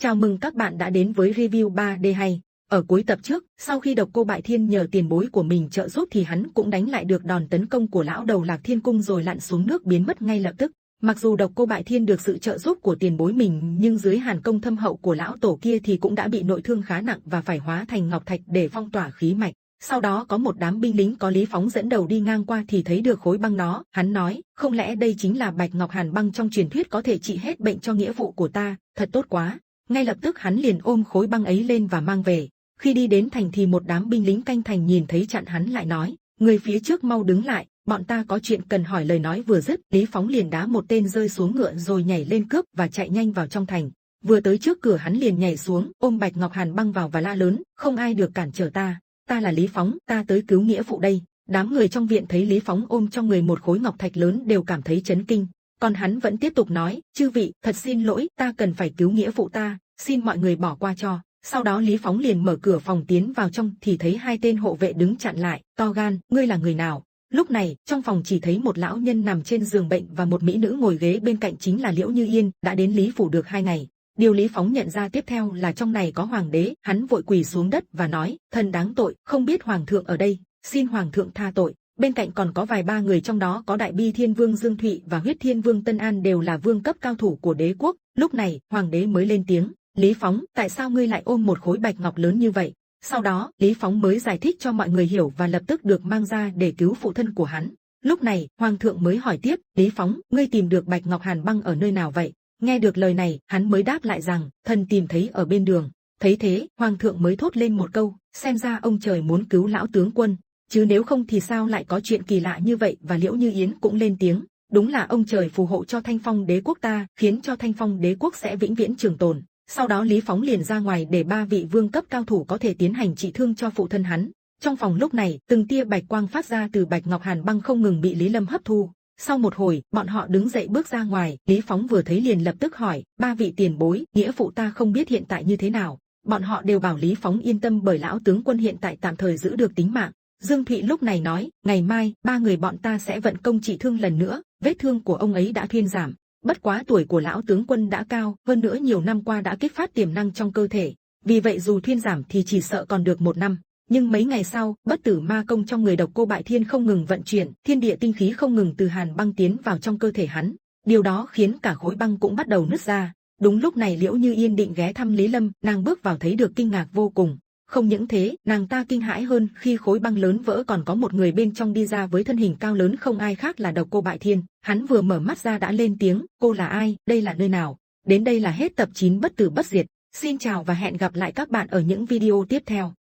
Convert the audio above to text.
Chào mừng các bạn đã đến với review 3D hay. Ở cuối tập trước, sau khi Độc Cô Bại Thiên nhờ tiền bối của mình trợ giúp thì hắn cũng đánh lại được đòn tấn công của lão đầu Lạc Thiên Cung rồi lặn xuống nước biến mất ngay lập tức. Mặc dù Độc Cô Bại Thiên được sự trợ giúp của tiền bối mình, nhưng dưới hàn công thâm hậu của lão tổ kia thì cũng đã bị nội thương khá nặng và phải hóa thành ngọc thạch để phong tỏa khí mạch. Sau đó có một đám binh lính có Lý Phóng dẫn đầu đi ngang qua thì thấy được khối băng đó, hắn nói, không lẽ đây chính là Bạch Ngọc Hàn Băng trong truyền thuyết có thể trị hết bệnh cho nghĩa vụ của ta, thật tốt quá. Ngay lập tức hắn liền ôm khối băng ấy lên và mang về. Khi đi đến thành thì một đám binh lính canh thành nhìn thấy chặn hắn lại nói, người phía trước mau đứng lại, bọn ta có chuyện cần hỏi. Lời nói vừa dứt, Lý Phóng liền đá một tên rơi xuống ngựa rồi nhảy lên cướp và chạy nhanh vào trong thành. Vừa tới trước cửa hắn liền nhảy xuống, ôm Bạch Ngọc Hàn Băng vào và la lớn, không ai được cản trở ta, ta là Lý Phóng, ta tới cứu nghĩa phụ đây. Đám người trong viện thấy Lý Phóng ôm trong người một khối ngọc thạch lớn đều cảm thấy chấn kinh, còn hắn vẫn tiếp tục nói, chư vị, thật xin lỗi, ta cần phải cứu nghĩa phụ ta, xin mọi người bỏ qua cho. Sau đó Lý Phóng liền mở cửa phòng tiến vào trong thì thấy hai tên hộ vệ đứng chặn lại, to gan, ngươi là người nào? Lúc này, trong phòng chỉ thấy một lão nhân nằm trên giường bệnh và một mỹ nữ ngồi ghế bên cạnh chính là Liễu Như Yên, đã đến Lý phủ được 2 ngày. Điều Lý Phóng nhận ra tiếp theo là trong này có hoàng đế, hắn vội quỳ xuống đất và nói, thần đáng tội, không biết hoàng thượng ở đây, xin hoàng thượng tha tội. Bên cạnh còn có vài ba người, trong đó có Đại Bi Thiên Vương Dương Thụy và Huyết Thiên Vương Tân An, đều là vương cấp cao thủ của đế quốc. Lúc này, hoàng đế mới lên tiếng, Lý Phóng, tại sao ngươi lại ôm một khối bạch ngọc lớn như vậy? Sau đó, Lý Phóng mới giải thích cho mọi người hiểu và lập tức được mang ra để cứu phụ thân của hắn. Lúc này, hoàng thượng mới hỏi tiếp, Lý Phóng, ngươi tìm được Bạch Ngọc Hàn Băng ở nơi nào vậy? Nghe được lời này, hắn mới đáp lại rằng, thần tìm thấy ở bên đường. Thấy thế, hoàng thượng mới thốt lên một câu, xem ra ông trời muốn cứu lão tướng quân, chứ nếu không thì sao lại có chuyện kỳ lạ như vậy. Và Liễu Như Yến cũng lên tiếng, đúng là ông trời phù hộ cho Thanh Phong đế quốc ta, khiến cho Thanh Phong đế quốc sẽ vĩnh viễn trường tồn. Sau đó Lý Phóng liền ra ngoài để 3 vị vương cấp cao thủ có thể tiến hành trị thương cho phụ thân hắn. Trong phòng lúc này, từng tia bạch quang phát ra từ Bạch Ngọc Hàn Băng không ngừng bị Lý Lâm hấp thu. Sau một hồi, bọn họ đứng dậy bước ra ngoài, Lý Phóng vừa thấy liền lập tức hỏi, 3 vị tiền bối, nghĩa phụ ta không biết hiện tại như thế nào? Bọn họ đều bảo Lý Phóng yên tâm bởi lão tướng quân hiện tại tạm thời giữ được tính mạng. Dương Thụy lúc này nói, ngày mai, 3 người bọn ta sẽ vận công trị thương lần nữa, vết thương của ông ấy đã thuyên giảm. Bất quá tuổi của lão tướng quân đã cao, hơn nữa nhiều năm qua đã kích phát tiềm năng trong cơ thể. Vì vậy dù thuyên giảm thì chỉ sợ còn được 1 năm. Nhưng mấy ngày sau, bất tử ma công trong người Độc Cô Bại Thiên không ngừng vận chuyển, thiên địa tinh khí không ngừng từ hàn băng tiến vào trong cơ thể hắn. Điều đó khiến cả khối băng cũng bắt đầu nứt ra. Đúng lúc này Liễu Như Yên định ghé thăm Lý Lâm, nàng bước vào thấy được kinh ngạc vô cùng. Không những thế, nàng ta kinh hãi hơn khi khối băng lớn vỡ còn có một người bên trong đi ra với thân hình cao lớn, không ai khác là Độc Cô Bại Thiên. Hắn vừa mở mắt ra đã lên tiếng, cô là ai, đây là nơi nào? Đến đây là hết tập 9 Bất Tử Bất Diệt. Xin chào và hẹn gặp lại các bạn ở những video tiếp theo.